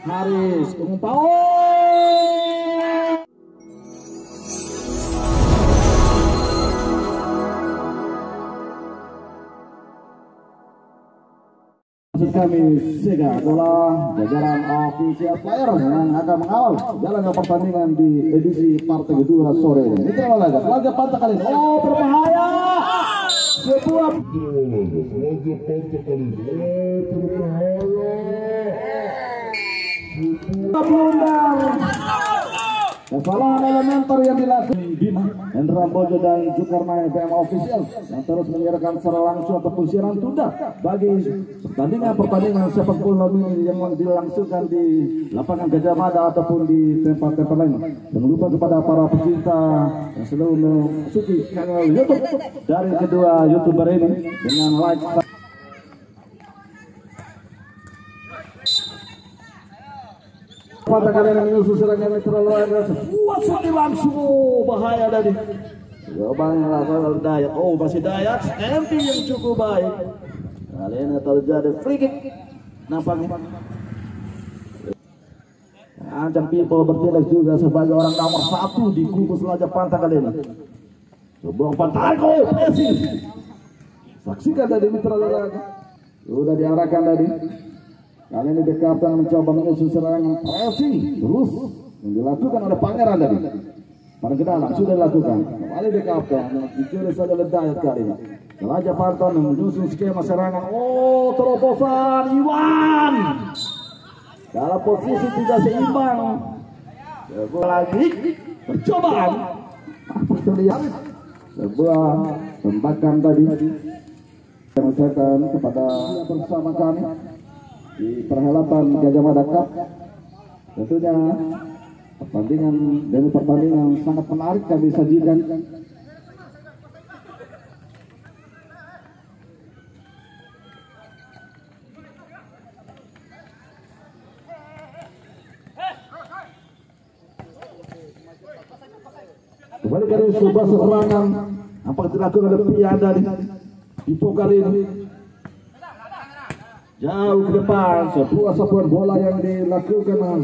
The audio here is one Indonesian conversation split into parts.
Haris Umumpao. Maksud kami Sega adalah jajaran official player yang akan mengawal jalannya pertandingan di edisi partai kedua sore ini. Ini laga pantai kali ini. Oh, berbahaya. Sebuah blunder. Kesalahan elementer yang dilakukan Bima, Hendra Bojo dan Zulkarnain PM official yang terus menyiarkan secara langsung ataupun siaran tunda bagi pertandingan sepak bola mini yang dilangsungkan di lapangan Gajah Mada ataupun di tempat-tempat lain. Jangan lupa kepada para pecinta yang selalu mengikuti kanal YouTube dari kedua YouTuber ini dengan like. Pada kalian yang menyusul serangan terlalu agresif, langsung bahaya tadi. Jawabannya adalah Dayat. Oh, masih Dayat, MP yang cukup baik. Kali ini terjadi free kick. Nampaknya Ancam People bertindak juga sebagai orang nomor 1 di kubu Selajah Pantai kali ini. Sebuah pantai pressing. Saksikan tadi mitra laga. Sudah diarahkan tadi. Kali ini The Captain mencoba mengusung serangan pressing terus yang dilakukan oleh Pangeran tadi. Pada ke dalam sudah dilakukan. Kembali The Captain dicuri saja oleh Dayat kali ini. Selajah Pantai menyusun skema serangan. Oh, terobosan Iwan dalam posisi tidak seimbang. Sebuah lagi percobaan. Apa lihat? Sebuah tembakan tadi. Saya mengucapkan kepada bersama kami di perhelatan Gajah Mada Cup. Tentunya pertandingan sangat menarik kami sajikan. Kembali dari sebuah serangan apa dilakukan oleh Pianda di kali ini. Jauh ke depan, sebuah sapuan bola yang dilakukan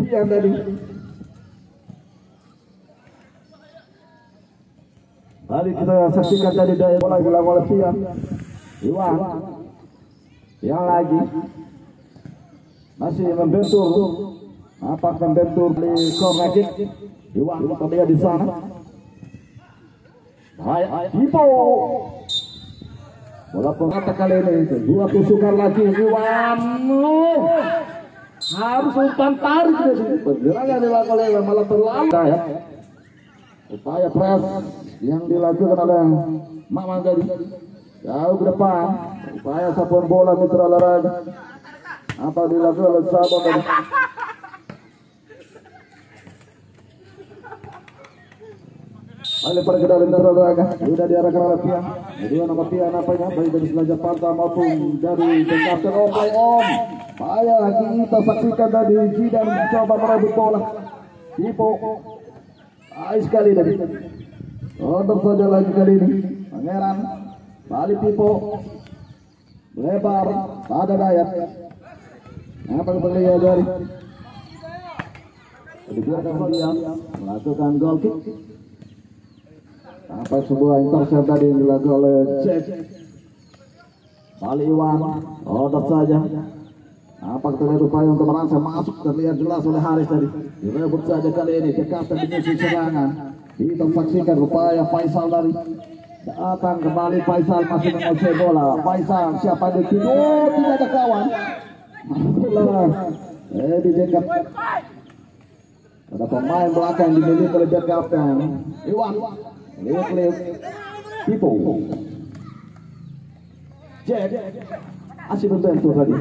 Pian tadi. Mari kita saksikan tadi daya bola yang dilakukan oleh Pian. Iwan yang lagi masih membentur, membentur di corner kick. Iwan terlihat di sana. Baik, Ipo. Bola penata kali ini, dua tusukan lagi Iwan. Harus umpan tarik jadi penyerangan dilakukan oleh malah terlalu ya. Upaya press yang dilakukan oleh Mamang tadi jauh ke depan. Upaya sapuan bola mitra olahraga apa dilakukan oleh Sabon tadi. Oleh para kendaraan olahraga sudah diarahkan oleh Pian. Kedua nomor Pian apanya baik dari Selajah Pantai maupun dari Kapten Om. Payah kita saksikan tadi Jidan mencoba merebut bola. Pipo baik sekali tadi. Order saja lagi kali ini. Pangeran balik Pipo lebar pada Dayat. Apa yang dari dibiarkan dia melakukan goal kick. Sampai sebuah intercept tadi yang dilakukan oleh Cek. Balik Iwan, order saja. Apa terlihat upaya untuk merangsang masuk terlihat jelas oleh Haris tadi. Direbut saja kali ini, Jakarta menyusun serangan. Kita saksikan upaya Faisal dari datang kembali. Faisal masih menguasai bola. Faisal siapa yang dituju? Oh, tidak ada kawan. Bola dijegat. Ada pemain belakang dimiliki oleh Jakarta. Iwan. Lihat Pipo Jet masih membentur tadi.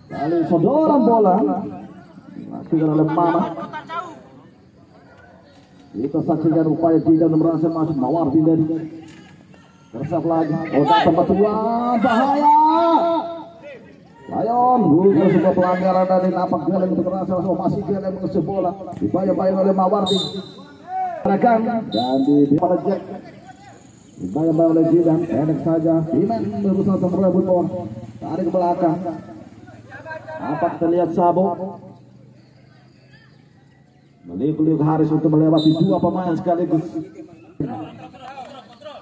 Kali sodoran bola dilakukan oleh Mama. Kita saksikan upaya tidak merasa masuk Mawardi tadi. Tersap lagi. Oh, datang batuan bahaya. Lion bukan sebuah pelanggaran tadi. Nampak dia yang terasa masih dia yang mengusir bola. Dibayang-bayang oleh Mawardi. Dan di pada Jack dibayang-bayang oleh Jidan. Pendek saja Iman berusaha untuk merebut bola. Tarik ke belakang. Apa kita lihat Sabo meliuk-liuk Haris untuk melewati dua pemain sekaligus.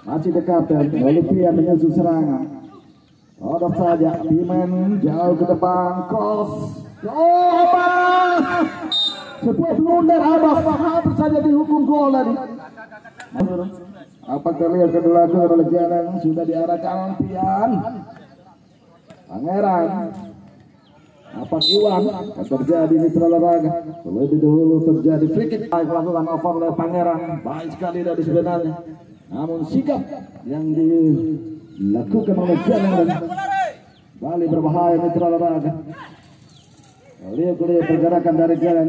Masih dekat dan Olivia menyusun serangan. Odok saja Pimen jauh ke depan, cross. Oh, Abbas! Sebuah blunder Abbas, hampir saja dihukum gol tadi. Apa terlihat kedua oleh jalan sudah diarahkan Pian. Pangeran. Apa Iwan terjadi mitra olahraga. Terlebih dahulu terjadi free kick. Melakukan over oleh Pangeran. Baik sekali dari sebenarnya. Namun sikap yang dilakukan oleh jalan kembali berbahaya mitra olahraga. Lihat pergerakan dari jalan.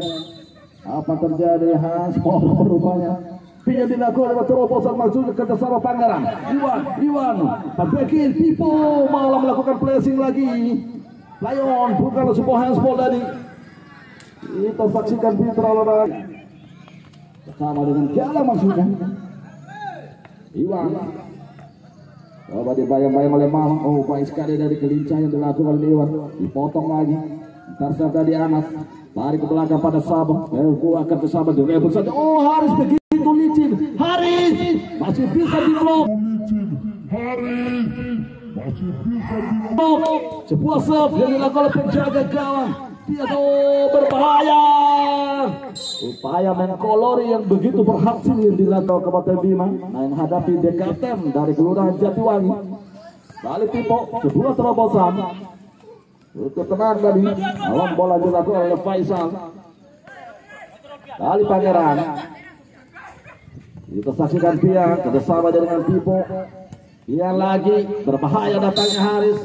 Apa terjadi? Hanspor rupanya. Pinjam dilakukan oleh terobosan maksudnya kerjasama Pangeran. Iwan Pabekin Pipo malah melakukan pressing lagi. Lion bukanlah sebuah handsball tadi. Kita saksikan mitra olahraga bersama dengan jalan maksudnya. Iwan coba dibayang-bayang oleh Mamang. Oh, baik sekali dari kelincahan yang dilakukan oleh Iwan. Dipotong lagi. Ntar serta di Anas. Lari ke belakang pada Sabang. Gua akan ke Sabang direbut saja. Oh, Haris begitu licin. Haris masih bisa diblok. Haris masih bisa diblok. Sebuah serve yang dilakukan oleh penjaga gawang. Dia berbahaya. Upaya menkolori yang begitu berhasil yang dilakukan Kabupaten Bima. Nah, yang hadapi DKTM dari Kelurahan Jatiwangi. Balik Pipo, sebuah terobosan. Untuk tenang tadi, awam bola dilakukan oleh Faisal. Kali Pangeran. Kita saksikan Pian kerjasama dengan Pipo. Pian lagi berbahaya datangnya Haris.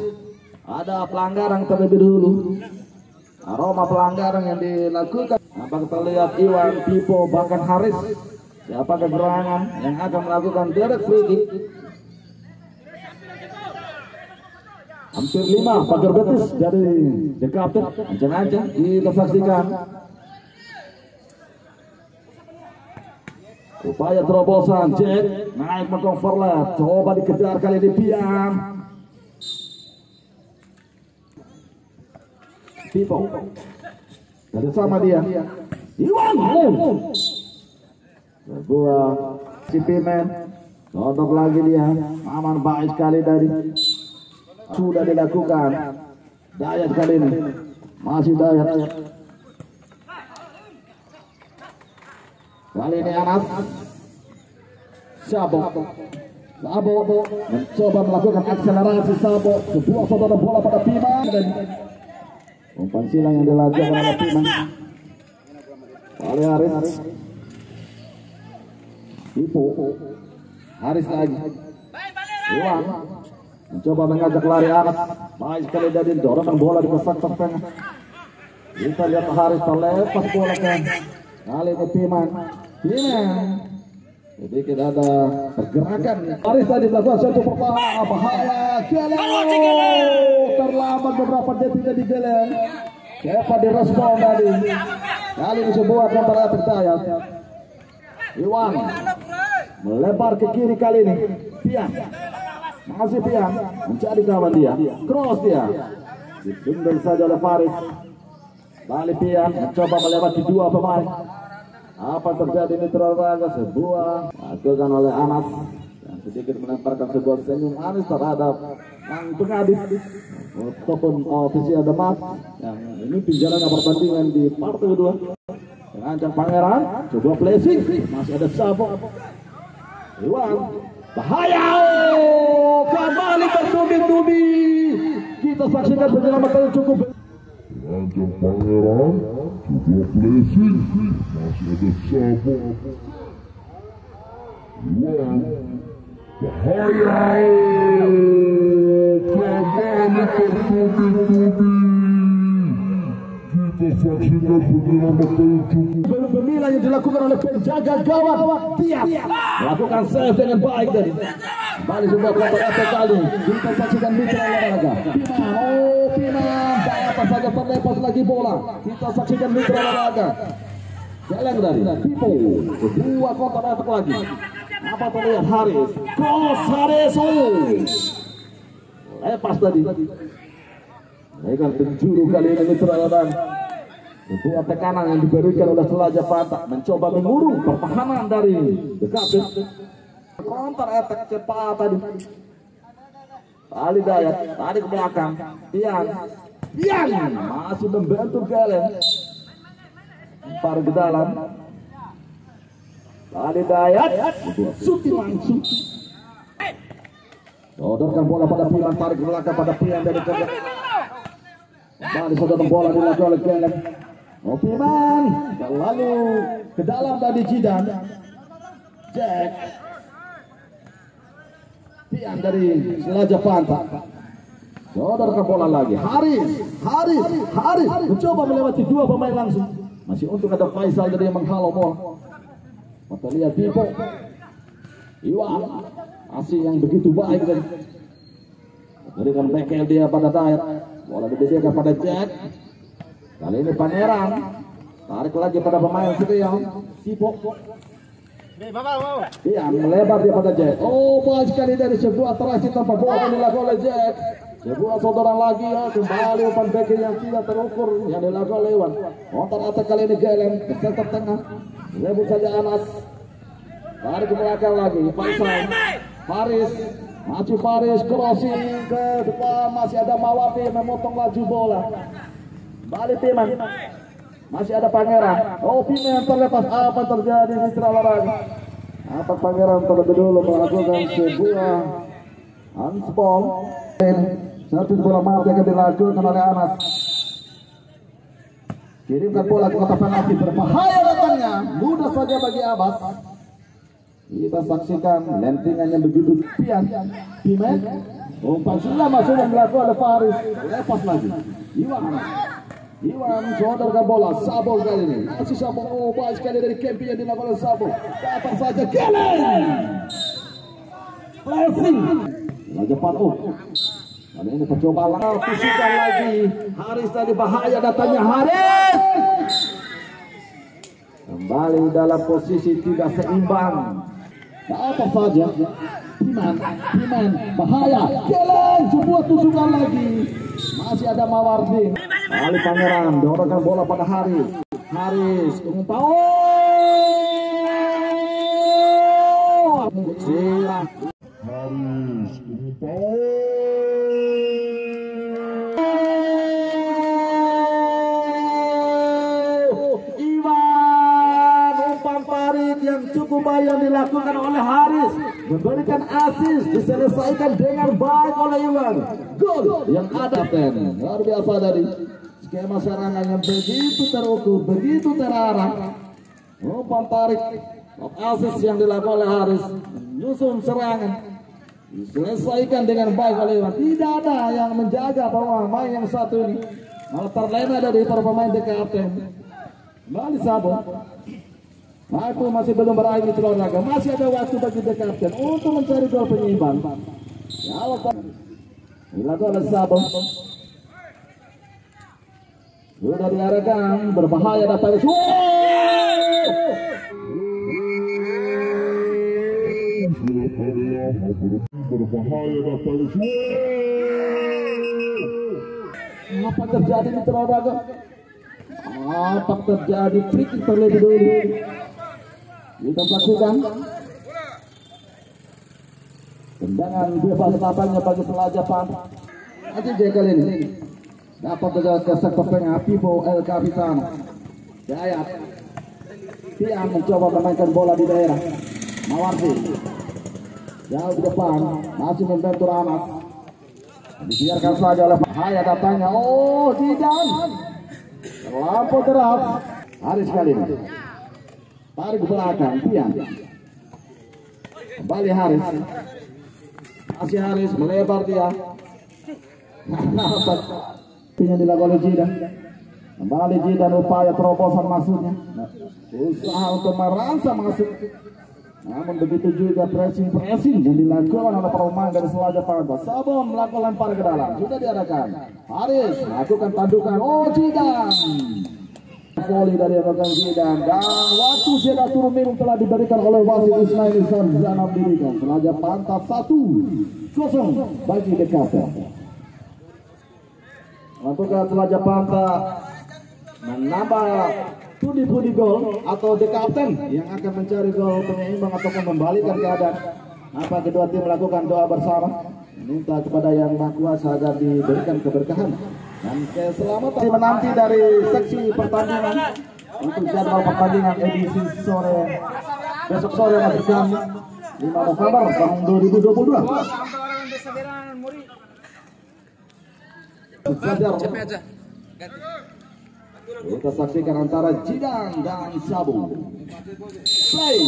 Ada pelanggaran terlebih dahulu. Aroma pelanggaran yang dilakukan. Apakah terlihat Iwan, Pipo, bahkan Haris? Siapa kegerangan yang akan melakukan direct free kick? Hampir 5 pagar betis dari The Captain. Ancang-ancang kita saksikan. Upaya terobosan Jack naik mengkonverlet. Coba dikejar kali ini Pian. Pipo dari sama dia. Iwan sebuah si Pimen. Todok lagi dia. Aman baik sekali dari. Sudah dilakukan. Dayat kali ini. Masih Dayat. Kali ini Anas. Sabo mencoba melakukan akselerasi Sabo. Sebuah saudara bola pada Piman. Dan umpan silang yang dilakukan oleh Piman. Kali Haris. Pipo. Haris lagi. Iwan mencoba mengajak lari Anas. Baik sekali dari dorongan bola di kotak tengah. Kita lihat Haris terlepas bola kan. Kali ini Piman. Jadi kita ada pergerakan. Haris tadi melakukan satu pertahanan bahaya. Terlambat beberapa detik tadi Gelen. Siapa direspon tadi? Kali ini sebuah counter attack Dayat. Iwan melebar ke kiri kali ini. Pian. Masih Pian mencari kawan dia. Cross dia. Ditunduk saja oleh Faris. Balik Pian mencoba melewati dua pemain. Apa terjadi mitra olahraga? Sebuah dilakukan oleh Anas yang sedikit melemparkan sebuah senyum manis terhadap yang pengadit ataupun ofisial demat yang ini pinjalannya pertandingan di partai kedua. Terancam Pangeran, sebuah placing masih ada Sabo. Iwan bahaya, kembali bertubi-tubi. Kita saksikan penyelamatan yang cukup. Terancam Pangeran, sebuah placing masih ada Sabo. Iwan bahaya, kembali bertubi-tubi. Kita saksikan penyelamatan yang cukup. Pemilihan yang dilakukan oleh penjaga gawang Tias melakukan save dengan baik tadi. Kembali sebuah counter attack kali. Kita saksikan mitra olahraga. Piman dapat saja terlepas lagi bola. Kita saksikan mitra olahraga. Jalan dari Pipo. Sebuah counter attack lagi. Apa terlihat Haris? Cross Haris. Lepas tadi. Dengan penjuru kali ini Mitra Ladan. Sebuah tekanan yang diberikan oleh Selaja Pantai mencoba mengurung pertahanan dari dekat. Counter attack cepat tadi. Ali Dayat tarik ke belakang. Tian masih membantu Galen. Par ke dalam. Ali Dayat Suti langsung. Sodorkan bola pada Pian, tarik ke belakang pada Pian dari Galen. Kembali sodorkan bola dilakukan oleh Galen. Piman lalu ke dalam tadi Jidan. Jack Pian dari Selaja Pantai. Sodorkan bola lagi. Haris mencoba melewati dua pemain langsung. Masih untung ada Faisal dari yang menghalau bola. Mata lihat Pipo. Iwan asing yang begitu baik dan berikan bekel dia pada Dayat. Bola diberikan pada Jack. Kali ini Pangeran tarik lagi pada pemain Sriang. Pipo. Iya, melebar dia pada Jack. Oh, baik sekali dari sebuah transit tanpa bola dilakukan oleh Jack. Sebuah saudaraan lagi ya, kembali umpan bekel yang tidak terukur yang dilakukan oleh Iwan. Counter attack kali ini Galen ke sektor tengah. Rebut saja Anas. Tarik ke belakang lagi. Faisal. Faris. Maju Faris, crossing ke depan. Masih ada Mawapi memotong laju bola. Balik Piman. Masih ada Pangeran. Oh, Piman terlepas. Apa terjadi Mitra olahraga? Apa Pangeran terlebih dulu melakukan sebuah handball. Satu bola mati yang dilakukan oleh Anas. Kirimkan bola ke kotak penalti, berbahaya datangnya. Mudah saja bagi Abbas. Kita saksikan lentingan yang begitu Pian. Piman. Umpan sudah masuk yang dilakukan oleh Faris. Lepas lagi. Iwan sodorkan bola. Sabo kali ini. Masih Sabo. Oh, baik sekali dari Kempi yang dilakukan oleh Sabo. Dapat saja Galen. Blessing. Raja Panu. Kali ini percobaan tusukan lagi. Haris tadi bahaya datangnya Haris. Kembali dalam posisi tidak seimbang. Apa saja. Piman bahaya. Gelen sebuah tusukan lagi. Masih ada Mawardin. Ali Pangeran dorongkan bola pada Haris umpan. Yang cukup baik yang dilakukan oleh Haris, memberikan asis, diselesaikan dengan baik oleh Iwan. Gol yang ada luar biasa dari skema serangan yang begitu terukur, begitu terarah. Umpan tarik asis yang dilakukan oleh Haris, menyusun serangan, diselesaikan dengan baik oleh Iwan. Tidak ada yang menjaga pemain yang satu ini, malah terlena dari para pemain DKFM. Kembali Sabo. Aku masih belum berakhir Mitra olahraga. Masih ada waktu bagi DKFM untuk mencari gol penyeimbang. Ya Allah, dilakukan oleh Sabo. Sudah diarahkan, berbahaya datang. Berbahaya datang. Apa terjadi Mitra olahraga? Apa terjadi? Trik terlebih dulu. Kita saksikan tendangan bebas lapangnya bagi Selaja Pantai. Nanti kali ini dapat berjalan ke sektor tengah. Pipo El Capitano Jayat. Pian mencoba memainkan bola di daerah. Mawardi jauh di depan, masih membentur Anas. Dibiarkan saja oleh bahaya datangnya. Oh, Jidan terlampau deras. Haris kali ini tarik ke belakang. Pian kembali Haris. Masih Haris melebar dia. Yang dilakukan oleh Jidan. Kembali Jidan upaya terobosan masuknya. Usaha untuk merangsang masuk. Namun begitu juga pressing yang dilakukan oleh pemain dari Selaja Pantai. Sabon melakukan lempar ke dalam. Sudah diarahkan. Haris lakukan tandukan. Oh, Jidan. Volley dari rekan Jidan. Dan waktu jeda turun minum telah diberikan oleh wasit Ismail Sarjana dirikan. Selaja Pantai 1-0 bagi DKFM. Apakah Selajah Panta menambah pundi-pundi gol atau the captain yang akan mencari gol penyeimbang ataupun membalikan keadaan? Apa kedua tim melakukan doa bersama, minta kepada Yang Maha Kuasa agar diberikan keberkahan dan keselamatan menanti dari seksi pertandingan untuk jadwal pertandingan edisi sore besok sore nanti Kamis 5 November tahun 2022. Kita saksikan antara Jidang dan Sabu. Play,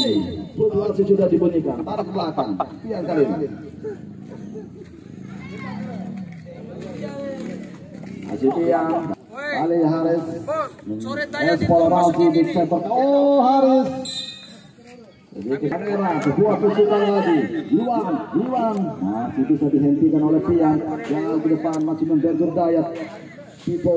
pukulan sudah dibunyikan, tarik ke belakang. Pian kali ini. Masih Pian, kali Haris. Eksplorasi di center. Oh Haris. Sedikit kamera, sebuah tusukan lagi. Iwan, masih bisa dihentikan oleh Pian. Yang ke depan masih membentur Dayat. Pipo.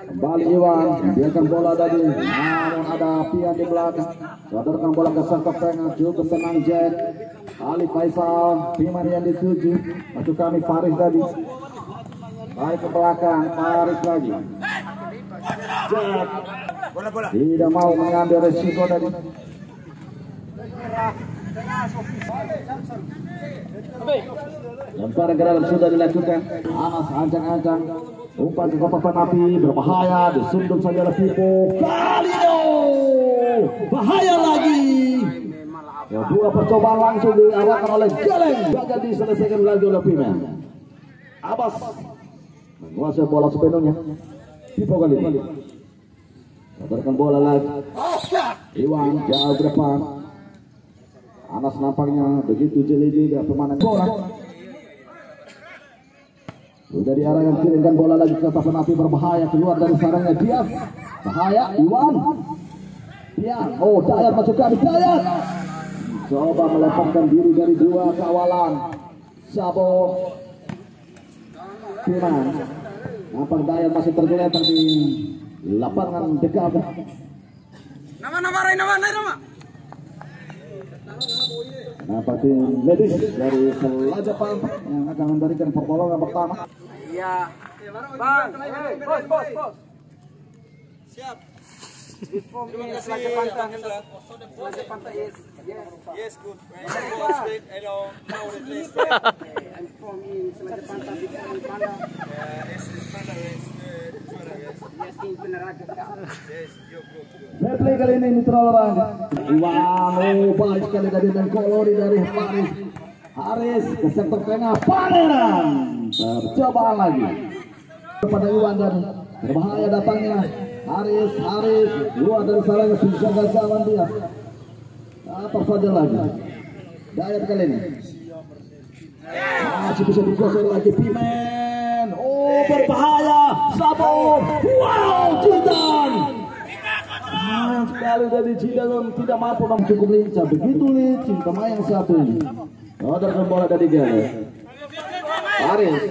Kembali Iwan, biarkan bola tadi, namun ada Pian di belakang. Sodorkan bola ke sektor tengah, cukup senang Jack. Ali Faisal, Piman yang dituju. Masuk kami Faris tadi. Baik ke belakang, Faris lagi. Jack tidak mau mengambil resiko tadi. Lemparan ke dalam sudah dilakukan. Anas ancang-ancang. Umpan ke kotak api berbahaya, disundul saja oleh Pipo. Kalino bahaya lagi. Dua percobaan langsung diarahkan oleh Geleng, gagal diselesaikan lagi oleh Pimen. Abbas menguasai bola sepenuhnya. Pipo kali ini sadarkan bola lagi. Iwan jauh ke depan. Anas nampaknya begitu jeli juga pemain bola. Sudah diarahkan kirimkan bola lagi ke kotak api berbahaya, keluar dari sarangnya Dias. Bahaya Iwan. Pian, oh Dayat masuk kali Dayat. Coba melepaskan diri dari dua kawalan. Sabo Piman. Nampak Dayat masih tergeletak di lapangan dekat. Nama. Nampak tim medis dari Selajah Panta yang akan memberikan pertolongan pertama. Iya, Bang. Bos. Siap. Reform ini Selajah Panta. Selajah Panta yes good. Hello. I'm from in Selajah Panta di Panda. Yes, in Penaraga. Yes, Fair play kali ini mitra olahraga. Iwan, baik sekali dari Mengkolori dari Haris ke sektor tengah Pangeran. Percobaan lagi kepada Iwan dan berbahaya datangnya Haris keluar dari sarangnya bisa gagawan dia. Apa saja lagi Dayat kali ini masih bisa dikuasai lagi Pimen. Oh berbahaya Sabo. Wow Jidan sekali dari Jidan tidak mampu dan cukup lincah. Begitu licin pemain yang satu ini. Sadarkan bola dari Gale Haris.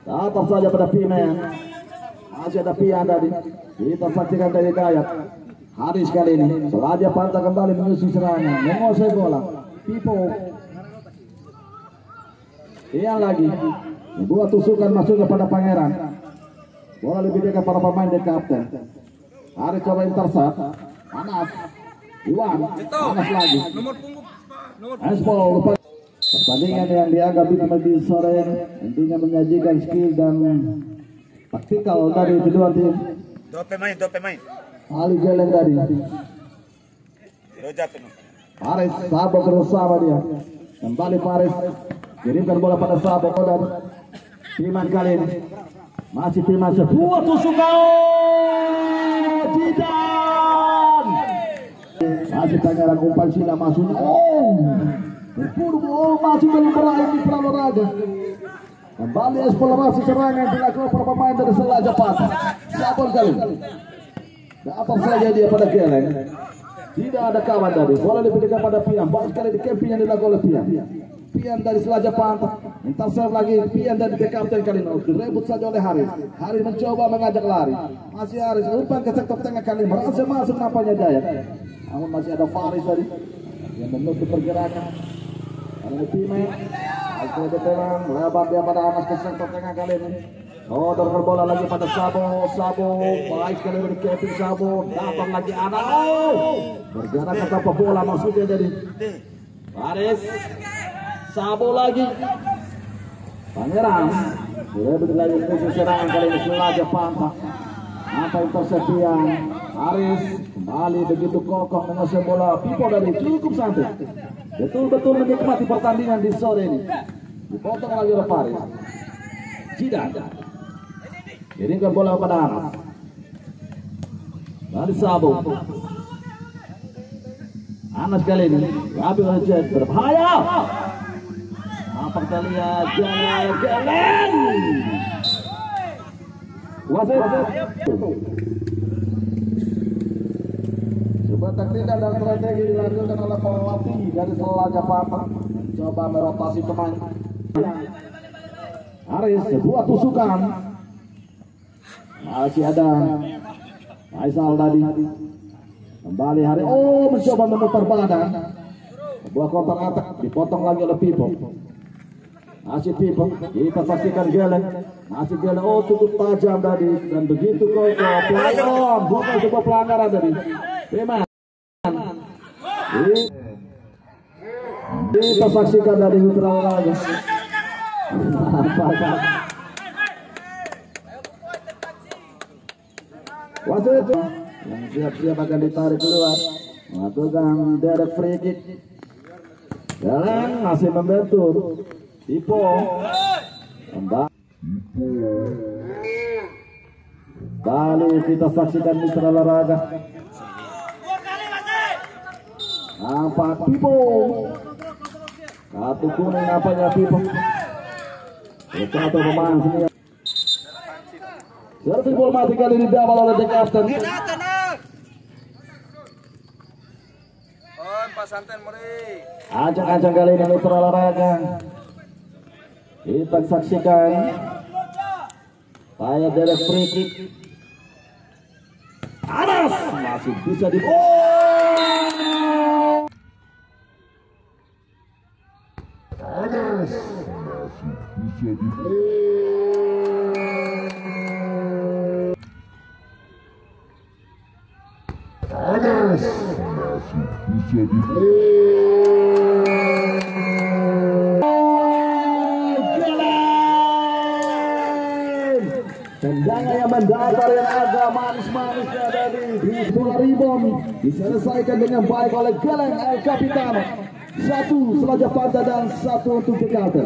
Tatap saja pada Pimen. Masih ada Pian tadi. Kita saksikan dari Dayat. Haris kali ini Selajah Panta kembali menyusun serangan, menguasai bola. Pipo Pian lagi membuat tusukan masuk kepada Pangeran. Bola lebih dekat para pemain dari kapten. Haris coba intercept. Anas Iwan Anas lagi. Espol lupa. Pertandingan yang dianggap di sore ini intinya menyajikan skill dan taktikal dari kedua tim. Dua pemain. Ali Geleng tadi. Faris Sabo bersama dia. Kembali Faris. Kirimkan bola pada Sabo dan Piman kali ini. Masih Piman sebuah tusukan. Jidan. Masih Pangeran umpan sila masuk. Berburu masih belum berakhir di Pranoraga. Kembali eksplorasi serangan dilakukan para pemain dari Selajah Panta. Sabon kali. Dapat saja dia pada Geleng. Tidak ada kawan tadi. Bola lebih dekat pada Pian. Baik sekali di camping yang dilakukan oleh Pian. Pian dari Selajah Panta. Intercept lagi Pian dari the captain kali ini. Direbut saja oleh Haris. Haris mencoba mengajak lari. Masih Haris umpan ke sektor tengah kali ini. Merasa masuk nampaknya Dayat. Namun masih ada Faris tadi yang menutup pergerakan. Ada Pimen. Oke, memang lebar dia pada Anas ke sektor tengah kali ini. Oh, terkena bola lagi pada Sabo. Baik sekali dari Kevin Sabo. Datang lagi Anas. Bergerak ke tanpa bola maksudnya jadi. Baris. Sabo lagi. Pangeran. Sudah berlari ke serangan kali ini Selaja Pantai. Apa intersepsian? Aris kembali begitu kokoh menguasai bola. Pipo dari cukup santai. Betul-betul menikmati pertandingan di sore ini. Dipotong lagi oleh Faris. Jidan. Kirimkan bola pada Anas. Dari Sabo. Anas kali ini diambil oleh Jet, berbahaya. Apa kita lihat? Jalan. Wasit. Sebuah taktik dan strategi dilakukan oleh pelatih dari Selaja Pantai. Coba merotasi pemain. Aris sebuah tusukan. Masih ada Faisal tadi. Kembali Hari. Oh, mencoba memutar badan. Sebuah counter attack dipotong lagi oleh Pipo. Masih Pipo. Kita saksikan Geleng. Masih Geleng. Oh, cukup tajam tadi dan begitu kokoh. Pelanggaran, bukan sebuah pelanggaran tadi. Memang. Kita saksikan dari Mitra Olahraga. Wasit yang siap-siap akan ditarik keluar, melakukan direct free kick. Geleng masih membentur. Pipo kembali kita saksikan Mitra Olahraga. Nampak Pipo. Kartu kuning apanya Pipo. Satu pemain senior. Servis bola mati kali ini double oleh The Captain. Ajang-ajang kali ini Mitra Olahraga. Kita saksikan. Saya dari free kick. Anas masih bisa di. Anas masih bisa di. Anas masih bisa di. Tendangan yang mendatar yang agak manis-manisnya dari bola rebound diselesaikan dengan baik oleh Geleng El Capitano. Satu Selaja Pantai dan satu untuk The Captain.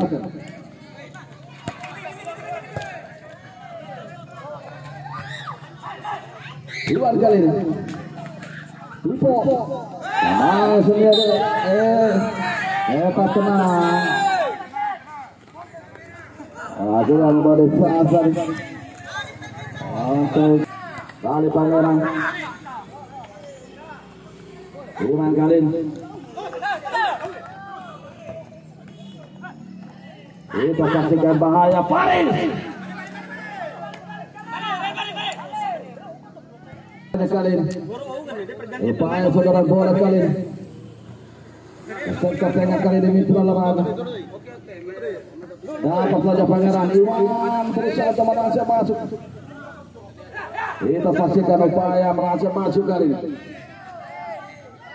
Luar kali ini. Pipo. Masuknya Pak tenang. Aduh dari Faisal. Untuk kali Pangeran. Iman Kalin. Kita saksikan bahaya Faris. Kali ini. Upaya saudara bola kali ini. Sektor tengah kali ini Mitra Olahraga. Dapat saja Pangeran. Iwan berusaha untuk merangsek masuk. Kita saksikan upaya merangsek masuk kali ini.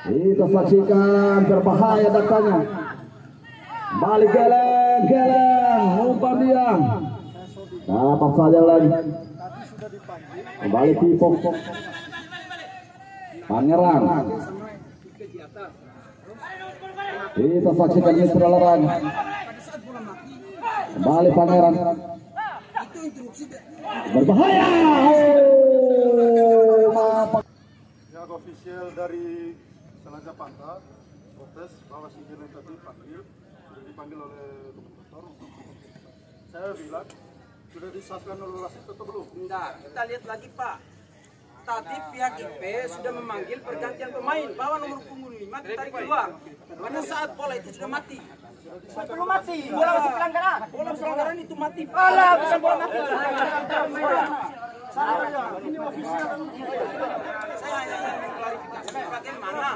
Kita saksikan berbahaya datanya. Balik Geleng, umpan dia. Dapat saja lagi. Kembali Pipo. Pangeran. Kita saksikan Mitra Olahraga. Kembali Pangeran. Berbahaya. Pihak ofisial dari Selaja Pantai protes bahwa si Geleng tadi dipanggil oleh komentator untuk saya bilang sudah disahkan oleh wasit atau belum? Tidak, kita lihat lagi Pak. Tadi pihak IP sudah memanggil pergantian pemain, bawa nomor punggung 5 ditarik keluar. Pada saat bola itu sudah mati. Belum mati, bola masih pelanggaran. Bola pelanggaran itu mati. Alah, bukan bola mati. Ini official. Saya hanya ingin mengklarifikasi perhatian mana.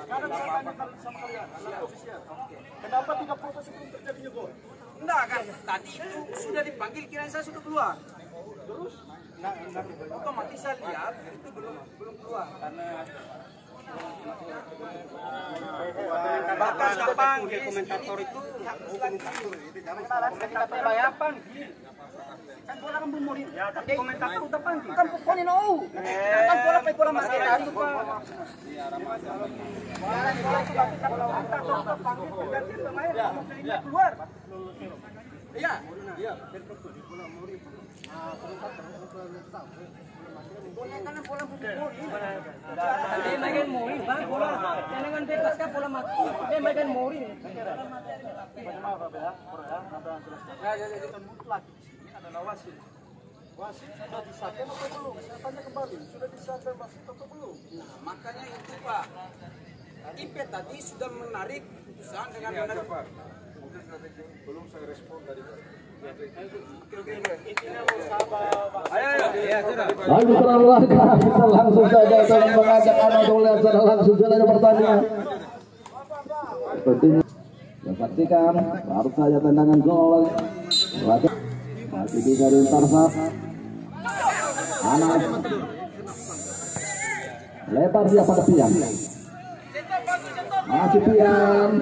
Karena saya tanya sama kalian, karena official. Kenapa tidak foto sebelum terjadinya gol? Enggak kan, tadi itu sudah dipanggil, kirain saya sudah keluar. Terus? Otomatis saya lihat itu belum keluar. Bahkan sudah panggil komentator itu bayapan. Kan bola kan belum murid. Ya, tapi komentator udah panggil. Kan pokoknya no. Kan bola pe bola masih itu Pak. Bola itu lagi kan komentator udah panggil ganti pemain mau keluar. Iya. Iya. Bola murid. Bola kan bola murid. Dia main murid, Bang. Bola. Jangan bebas kan bola mati. Dia main murid. Maaf ya, ya. Mutlak di sini adalah wasit. Wasit sudah disahkan atau belum? Saya tanya kembali, sudah disahkan wasit atau belum? Nah, makanya itu Pak. IP tadi sudah menarik keputusan dengan menarik. Belum saya respon dari Lalu terangkan kita langsung saja akan mengajak anak oleh secara langsung saja pertandingan. Seperti ini. Saksikan baru saja tendangan gol. Masih bisa diintersap. Anas lebar dia pada Pian. Masih Pian.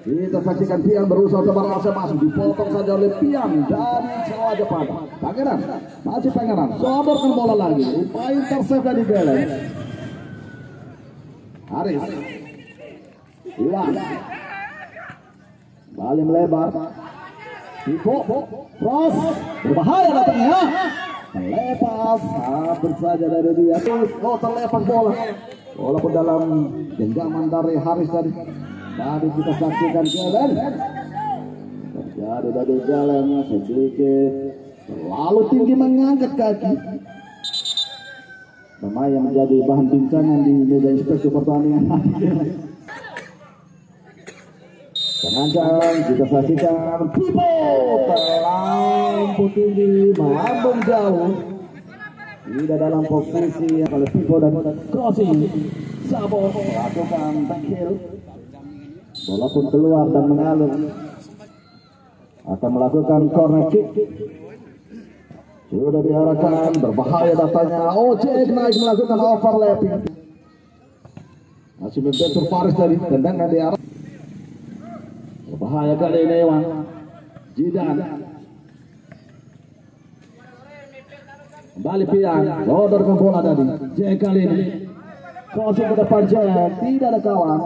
Kita saksikan Pian berusaha berasa masuk, dipotong saja oleh Pian dari Selajah Pantai. Pangeran masih Pangeran sodorkan bola lagi. Upaya intercept dari Belen. Haris Iwan balik melebar. Pipo cross berbahaya datangnya. Terlepas hampir saja dari dia. Oh, terlepas bola. Bola pun dalam genggaman dari Haris tadi. Tadi kita saksikan Kevin terjadi dari jalannya sedikit terlalu tinggi mengangkat kaki. Pemain yang menjadi bahan bincangan di meja inspeksi pertandingan. Pengancam kita saksikan Pipo terlampau tinggi melambung jauh. Tidak dalam posisi oleh Pipo dan crossing. Sabo melakukan tackle. Bola pun keluar dan mengalir. Akan melakukan corner kick. Sudah diarahkan, berbahaya datanya. Ojek naik melakukan overlapping. Masih membentur Faris tadi, tendangan di arah. Berbahaya kali ini Iwan. Jidan. Kembali Pian, sodorkan bola tadi. Jek kali ini. Crossing ke depan Jek, tidak ada kawan.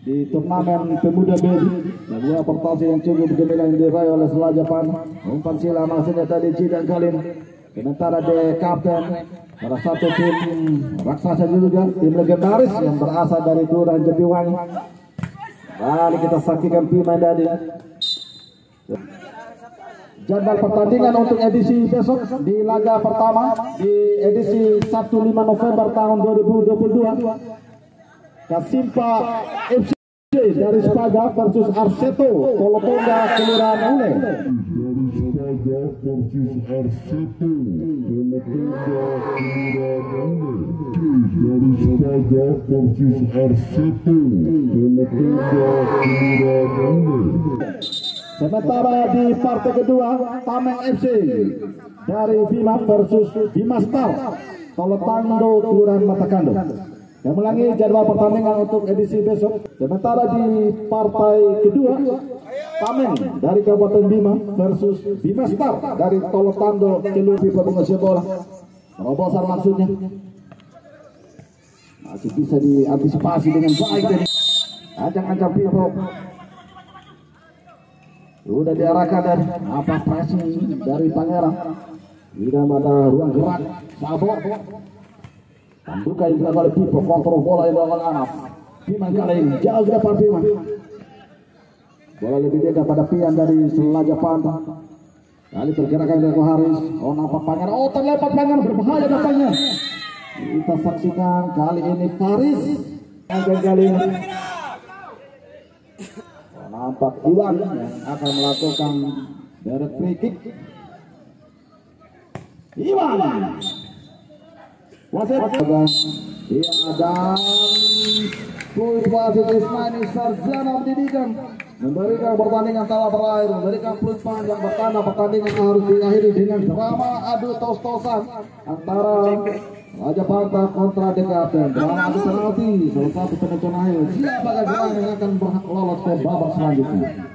Di turnamen pemuda BD, sebuah prestasi yang cukup gemilang diraih oleh Selajah Pantai. Umpan silam maksudnya tadi Jidan kali ini. Sementara de kapten salah satu tim raksasa juga, tim legendaris yang berasal dari Kelurahan Jatiwangi. Kali kita saksikan pemain tadi. Jadwal pertandingan untuk edisi besok di laga pertama di edisi Sabtu 5 November tahun 2022. Kasimpa FC dari Spaga versus Arseto Tolotonga Kelurahan Ule. Dari Spaga versus Arseto Tolotonga Kelurahan Ule. Dari Spaga versus Arseto Tolotonga Kelurahan Ule. Sementara di partai kedua Tameng FC dari Bima versus Bima Star Tolotando Kelurahan Matakando. Yang melangi jadwal pertandingan untuk edisi besok. Sementara di partai kedua Tameng dari Kabupaten Bima versus Bima Star dari Tolotando Kelurahan Pengusaha Bola. Terobosan maksudnya masih bisa diantisipasi dengan baik dari ancang-ancang Pipo. Sudah diarahkan dan apa pressing dari Pangeran. Tidak ada ruang gerak. Sabo Tanduka yang dilakukan oleh Pipo, kontrol bola yang dilakukan Anas. Piman kali ini jauh ke depan Piman. Bola lebih dekat pada Pian dari Selajah Pantai. Kali pergerakan dari Haris. Oh, nampak Pangeran. Oh, terlepas Pangeran, berbahaya datangnya. Kita saksikan kali ini Faris. Kali ini nampak Iwan yang akan melakukan direct free kick. Iwan. Wasit. Iya, dan Kuit wasit Ismail Sarjana Pendidikan memberikan pertandingan telah berakhir, memberikan peluit panjang bertanda pertandingan harus diakhiri dengan drama adu tos-tosan antara Raja Pantai kontra DKPM. Drama adu penalti, salah satu penonton akhir. Siapa yang akan berhak lolos ke babak selanjutnya?